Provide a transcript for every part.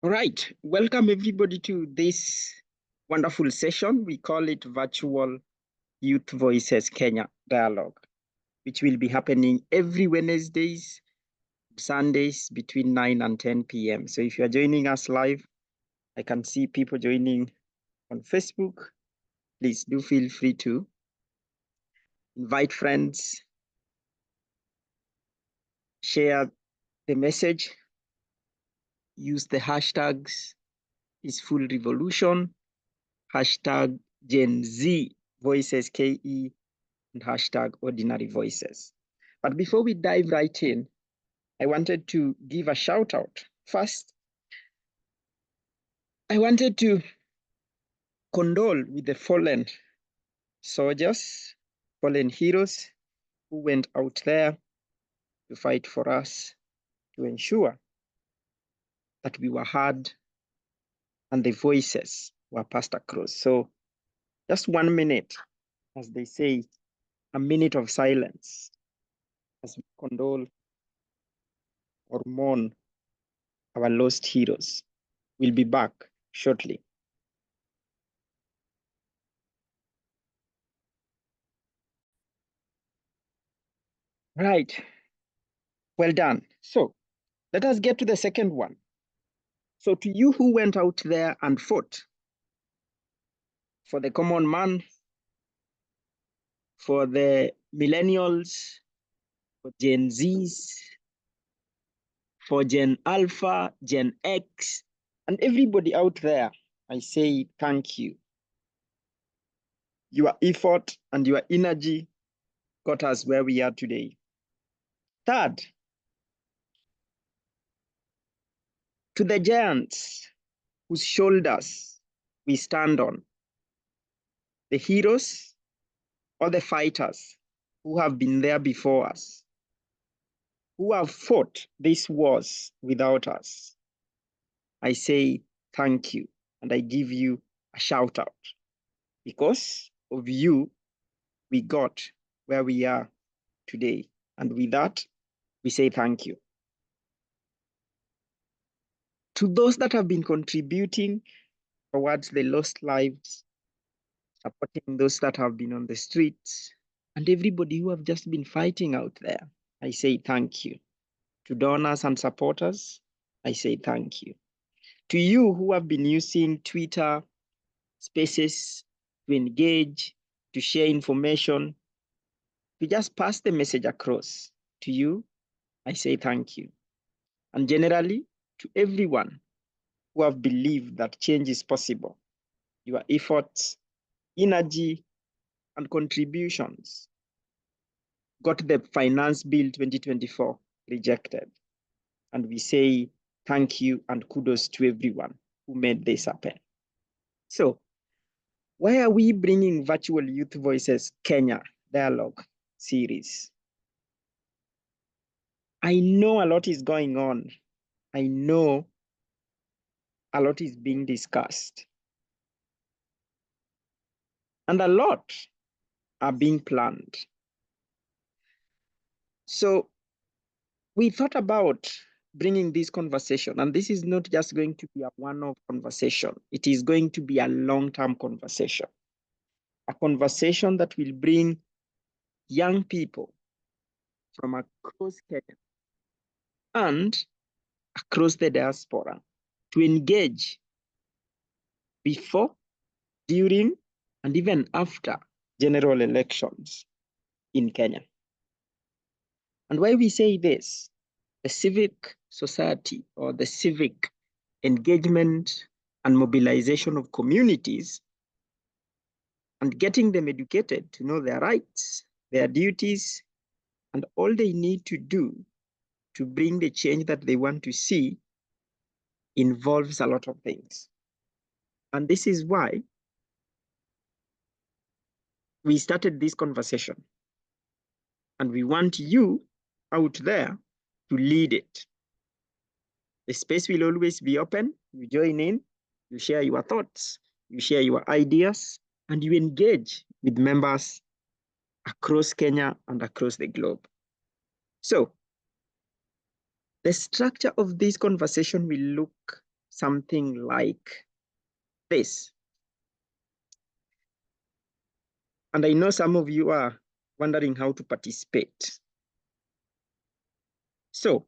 All right, welcome everybody to this wonderful session. We call it Virtual Youth Voices Kenya Dialogue, which will be happening every Wednesdays, Sundays between 9 and 10 p.m. So if you're joining us live, I can see people joining on Facebook. Please do feel free to invite friends, share the message, use the hashtags Peaceful Revolution, hashtag Gen Z Voices KE, and hashtag Ordinary Voices. But before we dive right in, I wanted to give a shout out. First, I wanted to condole with the fallen soldiers, fallen heroes who went out there to fight for us, to ensure that we were heard and the voices were passed across. So just 1 minute, as they say, a minute of silence as we condole or mourn our lost heroes. We'll be back shortly. Right. Well done. So let us get to the second one. So to you who went out there and fought for the common man, for the millennials, for Gen Zs, for Gen Alpha, Gen X, and everybody out there, I say thank you. Your effort and your energy got us where we are today. Third, to the giants whose shoulders we stand on, the heroes or the fighters who have been there before us, who have fought these wars without us, I say thank you and I give you a shout out. Because of you, we got where we are today. And with that, we say thank you. To those that have been contributing towards the lost lives, supporting those that have been on the streets, and everybody who have just been fighting out there, I say thank you. To donors and supporters, I say thank you. To you who have been using Twitter spaces to engage, to share information, to just pass the message across, to you, I say thank you. And generally, to everyone who have believed that change is possible, your efforts, energy, and contributions got the Finance Bill 2024 rejected. And we say thank you and kudos to everyone who made this happen. So, why are we bringing Virtual Youth Voices Kenya Dialogue series? I know a lot is going on. I know a lot is being discussed. And a lot are being planned. So we thought about bringing this conversation, and this is not just going to be a one-off conversation. It is going to be a long-term conversation. A conversation that will bring young people from across Kenya and across the diaspora to engage before, during, and even after general elections in Kenya. And why we say this, the civic society or the civic engagement and mobilization of communities and getting them educated to know their rights, their duties, and all they need to do to bring the change that they want to see involves a lot of things. And this is why we started this conversation. And we want you out there to lead it. The space will always be open. You join in, you share your thoughts, you share your ideas, and you engage with members across Kenya and across the globe. So, the structure of this conversation will look something like this. And I know some of you are wondering how to participate. So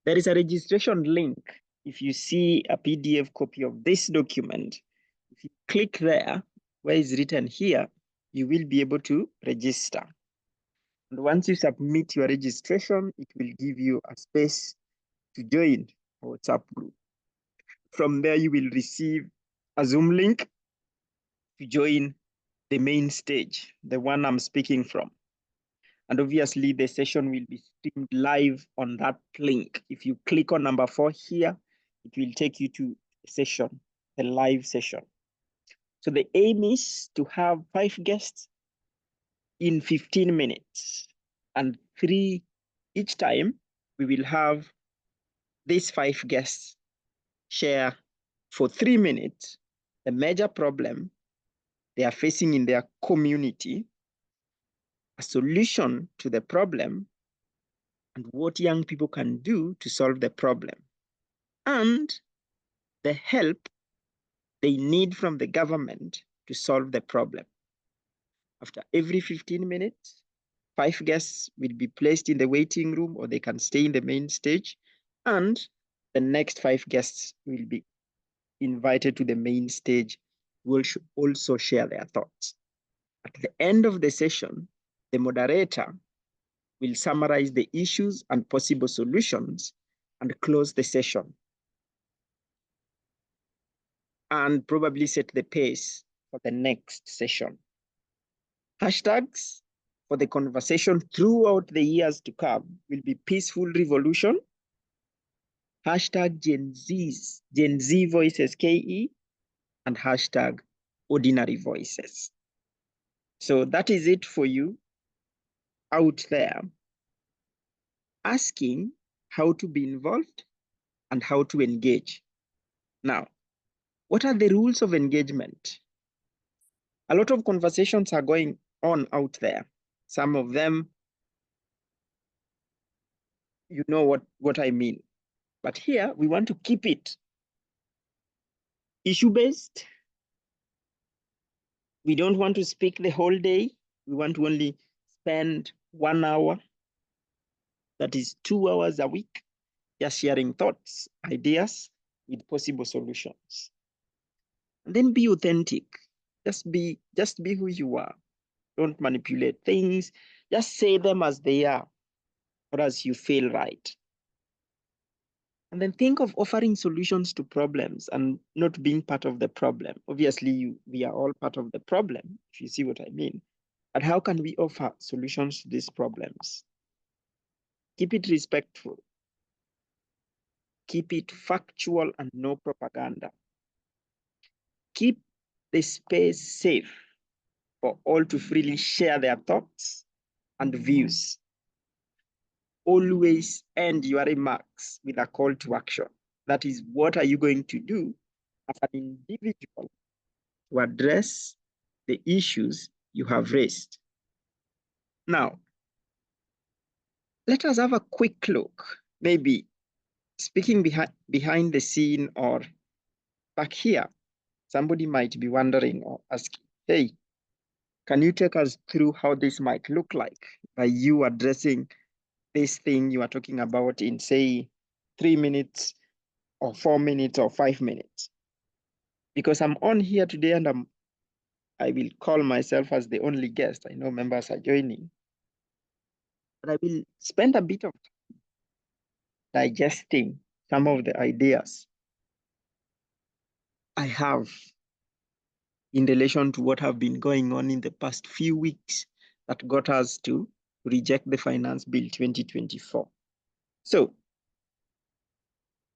there is a registration link. If you see a PDF copy of this document, if you click there, where it's written here, you will be able to register. And once you submit your registration, it will give you a space to join a WhatsApp group. From there, you will receive a Zoom link to join the main stage, the one I'm speaking from. And obviously, the session will be streamed live on that link. If you click on number 4 here, it will take you to the session, the live session. So the aim is to have 5 guests in 15 minutes. And 3 each time, we will have these 5 guests share for 3 minutes the major problem they are facing in their community, a solution to the problem, and what young people can do to solve the problem, and the help they need from the government to solve the problem. After every 15 minutes, 5 guests will be placed in the waiting room, or they can stay in the main stage, and the next 5 guests will be invited to the main stage, will also share their thoughts. At the end of the session, the moderator will summarize the issues and possible solutions and close the session, and probably set the pace for the next session. Hashtags for the conversation throughout the years to come will be peaceful revolution, hashtag Gen Z voices KE, and hashtag ordinary voices. So that is it for you out there asking how to be involved and how to engage. Now, what are the rules of engagement? A lot of conversations are going on out there. Some of them, you know what I mean. But here, we want to keep it issue-based. We don't want to speak the whole day. We want to only spend 1 hour, that is 2 hours a week, just sharing thoughts, ideas with possible solutions. And then be authentic. Just be who you are. Don't manipulate things. Just say them as they are, or as you feel right. And then think of offering solutions to problems and not being part of the problem. Obviously, we are all part of the problem, if you see what I mean. But how can we offer solutions to these problems? Keep it respectful. Keep it factual and no propaganda. Keep the space safe for all to freely share their thoughts and views. Always end your remarks with a call to action. That is, what are you going to do as an individual to address the issues you have raised? Now, let us have a quick look, maybe speaking behind the scene or back here. Somebody might be wondering or asking, hey, can you take us through how this might look like by you addressing this thing you are talking about in, say, 3 minutes or 4 minutes or 5 minutes? Because I'm on here today and I will call myself as the only guest. I know members are joining, but I will spend a bit of digesting some of the ideas I have in relation to what have been going on in the past few weeks that got us to reject the Finance Bill 2024. So,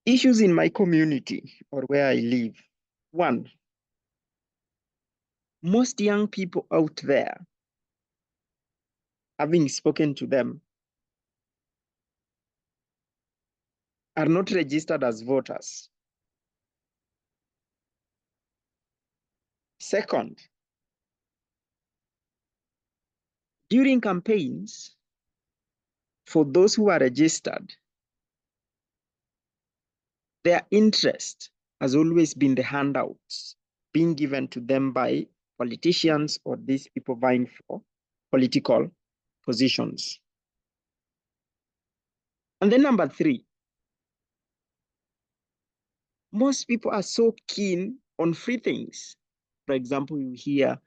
issues in my community or where I live. One, most young people out there, having spoken to them, are not registered as voters. Second, during campaigns, for those who are registered, Their interest has always been the handouts being given to them by politicians or these people vying for political positions. And then number three, most people are so keen on free things. For example, you hear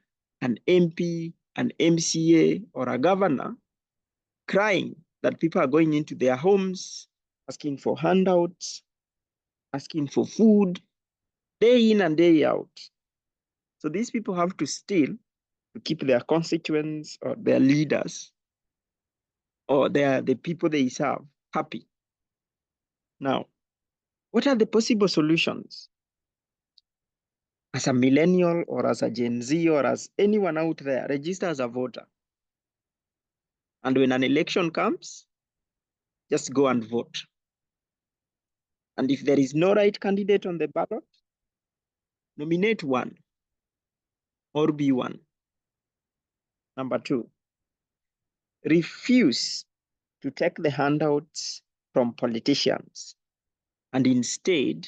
an MP, an MCA, or a governor crying that people are going into their homes, asking for handouts, asking for food, day in and day out. So these people have to steal to keep their constituents or their leaders or the people they serve happy. Now, what are the possible solutions? As a millennial or as a Gen Z or as anyone out there, register as a voter. And when an election comes, just go and vote. And if there is no right candidate on the ballot, nominate one or be one. Number two, refuse to take the handouts from politicians and instead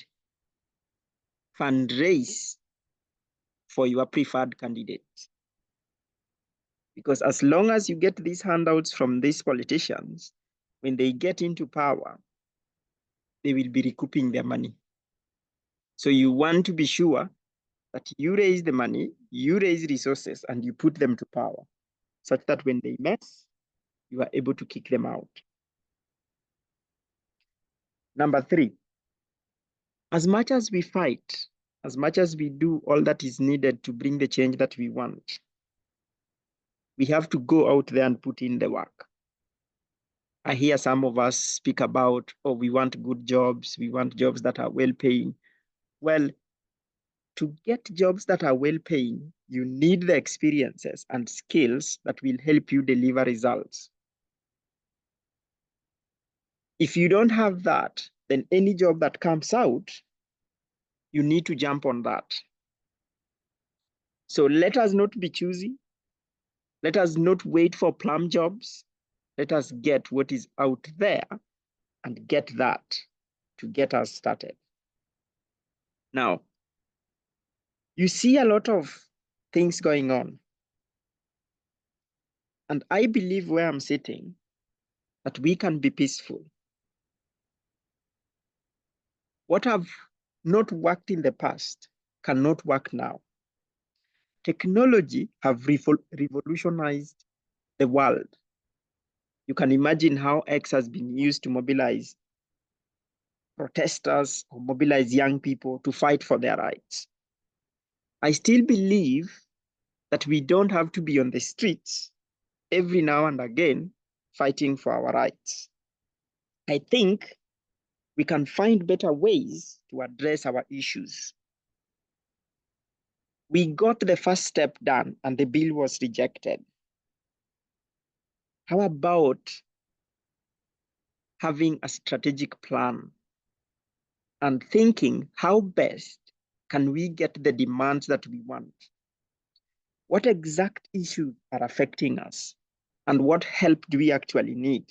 fundraise for your preferred candidate. Because as long as you get these handouts from these politicians, when they get into power, they will be recouping their money. So you want to be sure that you raise the money, you raise resources, and you put them to power, such that when they mess, you are able to kick them out. Number three, as much as we fight, as much as we do all that is needed to bring the change that we want, we have to go out there and put in the work. I hear some of us speak about, oh, we want good jobs, we want jobs that are well paying. Well, to get jobs that are well paying, you need the experiences and skills that will help you deliver results. If you don't have that, then any job that comes out, you need to jump on that. So let us not be choosy. Let us not wait for plum jobs. Let us get what is out there and get that to get us started. Now, you see a lot of things going on. And I believe where I'm sitting that we can be peaceful. What have not worked in the past cannot work now. Technology have revolutionized the world. You can imagine how X has been used to mobilize protesters or mobilize young people to fight for their rights. I still believe that we don't have to be on the streets every now and again fighting for our rights. I think we can find better ways to address our issues. We got the first step done and the bill was rejected. How about having a strategic plan and thinking how best can we get the demands that we want? What exact issues are affecting us? And what help do we actually need?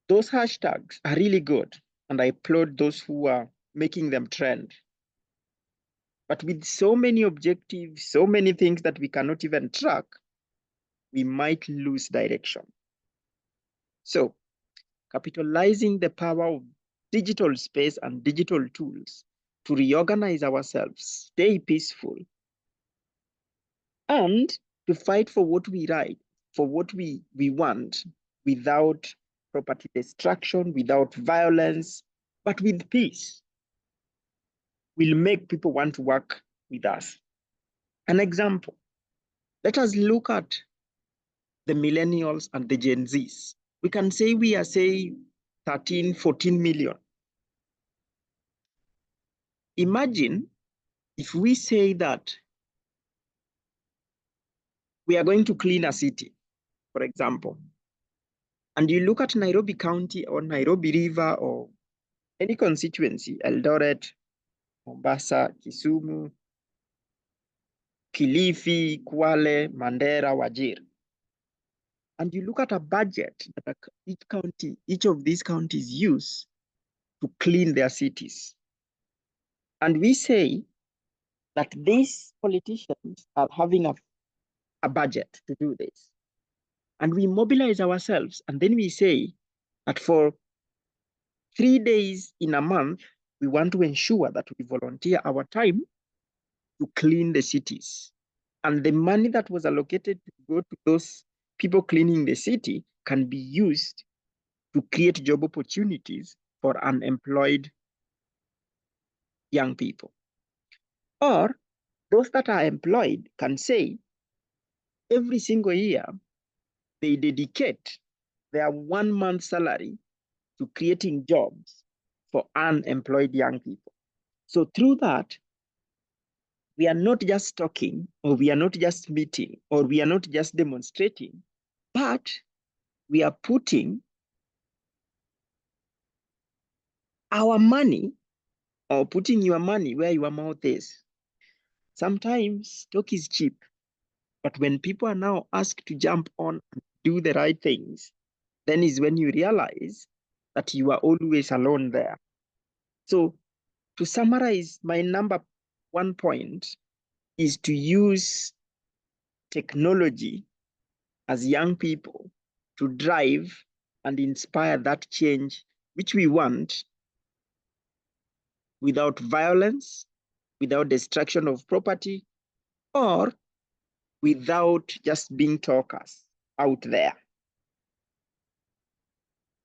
Those hashtags are really good, and I applaud those who are making them trend. But with so many objectives, so many things that we cannot even track, we might lose direction. So, capitalizing the power of digital space and digital tools to reorganize ourselves, stay peaceful, and to fight for what we right, for what we want, without property destruction, without violence, but with peace, will make people want to work with us. An example, let us look at the millennials and the Gen Zs. We can say we are, say, 13, 14 million. Imagine if we say that we are going to clean a city, for example, and you look at Nairobi County or Nairobi River or any constituency, Eldoret, Mombasa, Kisumu, Kilifi, Kwale, Mandera, Wajir, and you look at a budget that each of these counties use, to clean their cities. And we say that these politicians are having a budget to do this. And we mobilize ourselves, and then we say that for 3 days in a month, we want to ensure that we volunteer our time to clean the cities. And the money that was allocated to go to those people cleaning the city can be used to create job opportunities for unemployed young people. Or those that are employed can say every single year they dedicate their 1 month salary to creating jobs for unemployed young people. So through that, we are not just talking, or we are not just meeting, or we are not just demonstrating, but we are putting our money, or putting your money where your mouth is. Sometimes talk is cheap, but when people are now asked to jump on and do the right things, then is when you realize that you are always alone there. So to summarize, my number 1 point is to use technology as young people to drive and inspire that change which we want, without violence, without destruction of property, or without just being talkers out there.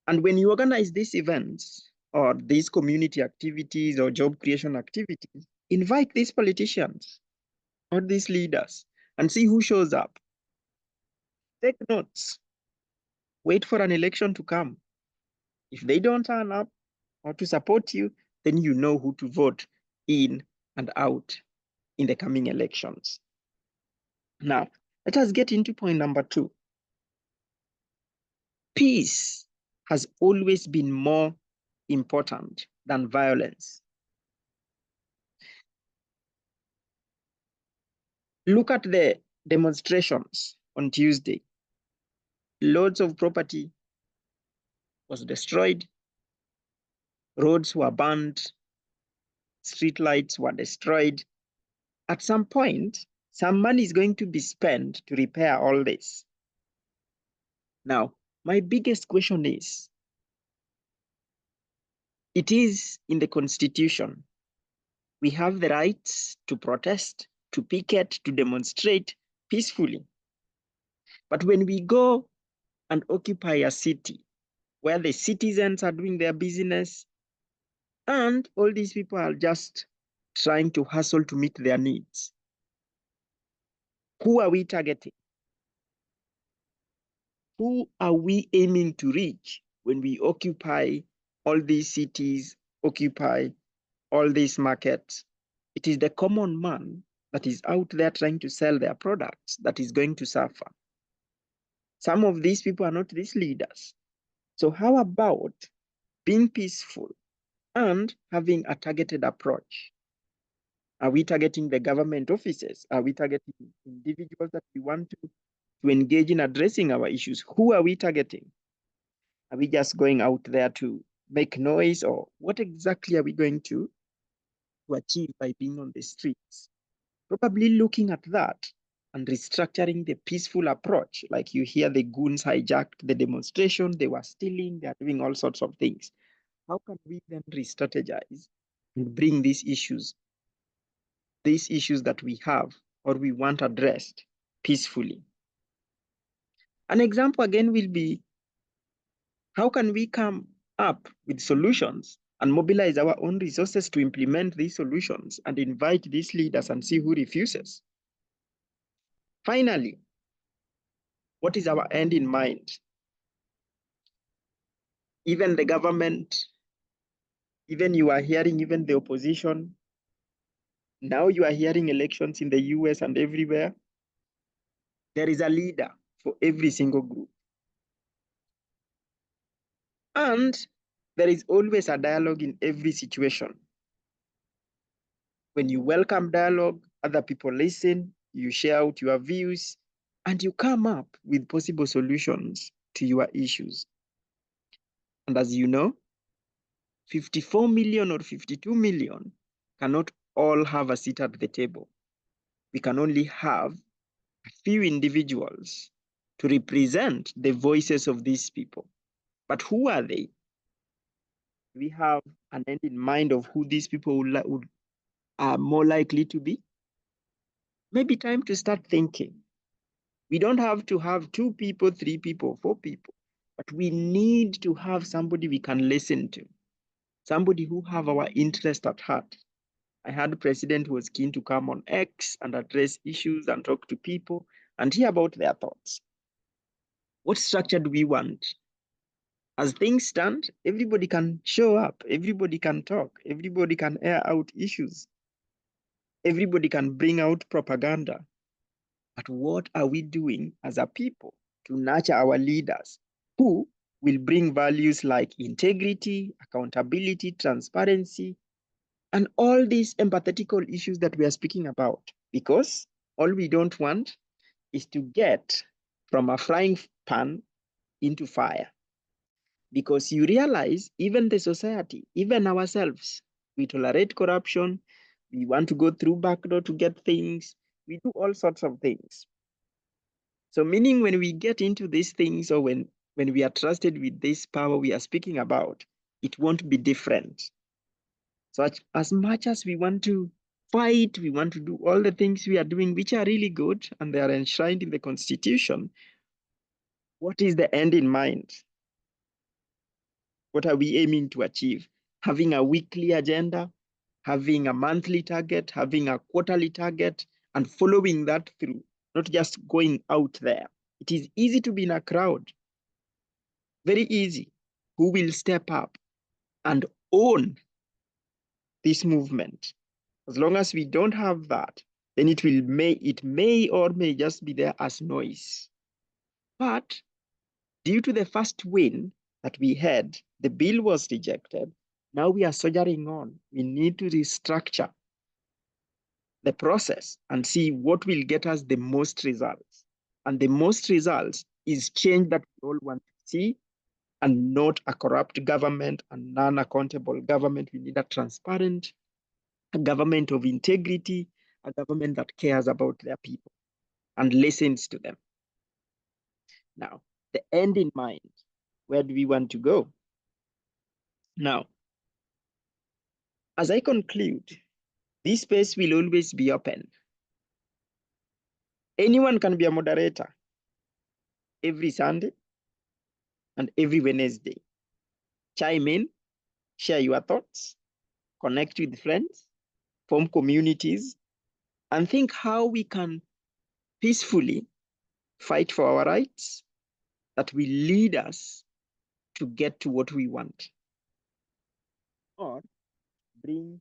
And when you organize these events or these community activities or job creation activities, invite these politicians or these leaders and see who shows up. Take notes. Wait for an election to come. If they don't turn up or to support you, then you know who to vote in and out in the coming elections. Now, let us get into point number 2. Peace has always been more important than violence. Look at the demonstrations on Tuesday. Loads of property was destroyed, roads were burned, street lights were destroyed. At some point, some money is going to be spent to repair all this. Now, my biggest question is, it is in the Constitution. We have the rights to protest, to picket, to demonstrate peacefully. But when we go and occupy a city where the citizens are doing their business and all these people are just trying to hustle to meet their needs, who are we targeting? Who are we aiming to reach when we occupy all these cities, occupy all these markets? It is the common man that is out there trying to sell their products that is going to suffer. Some of these people are not these leaders. So how about being peaceful and having a targeted approach? Are we targeting the government offices? Are we targeting individuals that we want to engage in addressing our issues? Who are we targeting? Are we just going out there to make noise, or what exactly are we going to achieve by being on the streets? Probably looking at that and restructuring the peaceful approach. Like you hear the goons hijacked the demonstration, they were stealing, they're doing all sorts of things. How can we then re-strategize and bring these issues that we have or we want addressed peacefully? An example again will be, how can we come up with solutions and mobilize our own resources to implement these solutions and invite these leaders and see who refuses? Finally, what is our end in mind? Even the government, even you are hearing even the opposition, now you are hearing elections in the US and everywhere. There is a leader for every single group. And there is always a dialogue in every situation. When you welcome dialogue, other people listen, you share out your views, and you come up with possible solutions to your issues. And as you know, 54 million or 52 million cannot all have a seat at the table. We can only have a few individuals to represent the voices of these people. But who are they? We have an end in mind of who these people are more likely to be. Maybe time to start thinking. We don't have to have 2 people, 3 people, 4 people, but we need to have somebody we can listen to, somebody who have our interest at heart. I heard the president was keen to come on X and address issues and talk to people and hear about their thoughts. What structure do we want? As things stand, everybody can show up, everybody can talk, everybody can air out issues, everybody can bring out propaganda. But what are we doing as a people to nurture our leaders who will bring values like integrity, accountability, transparency, and all these empathetical issues that we are speaking about? Because all we don't want is to get from a frying pan into fire. Because you realize even the society, even ourselves, we tolerate corruption, we want to go through backdoor to get things, we do all sorts of things. So meaning when we get into these things, or when we are trusted with this power we are speaking about, it won't be different. So as much as we want to fight, we want to do all the things we are doing, which are really good, and they are enshrined in the Constitution, what is the end in mind? What are we aiming to achieve? Having a weekly agenda, having a monthly target, having a quarterly target, and following that through, not just going out there. It is easy to be in a crowd, very easy. Who will step up and own this movement? As long as we don't have that, then it may or may just be there as noise. But due to the first win that we had, the bill was rejected. Now we are soldiering on. We need to restructure the process and see what will get us the most results. And the most results is change that we all want to see, and not a corrupt government and non-accountable government. We need a transparent, a government of integrity, a government that cares about their people and listens to them. Now, the end in mind, where do we want to go? Now, as I conclude, this space will always be open. Anyone can be a moderator every Sunday and every Wednesday. Chime in, share your thoughts, connect with friends, form communities, and think how we can peacefully fight for our rights that will lead us to get to what we want, or bring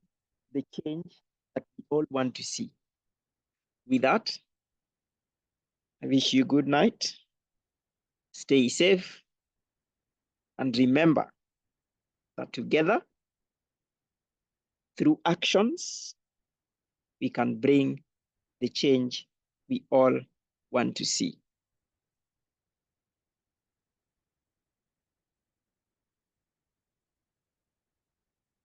the change that we all want to see. With that, I wish you good night, stay safe, and remember that together, through actions, we can bring the change we all want to see.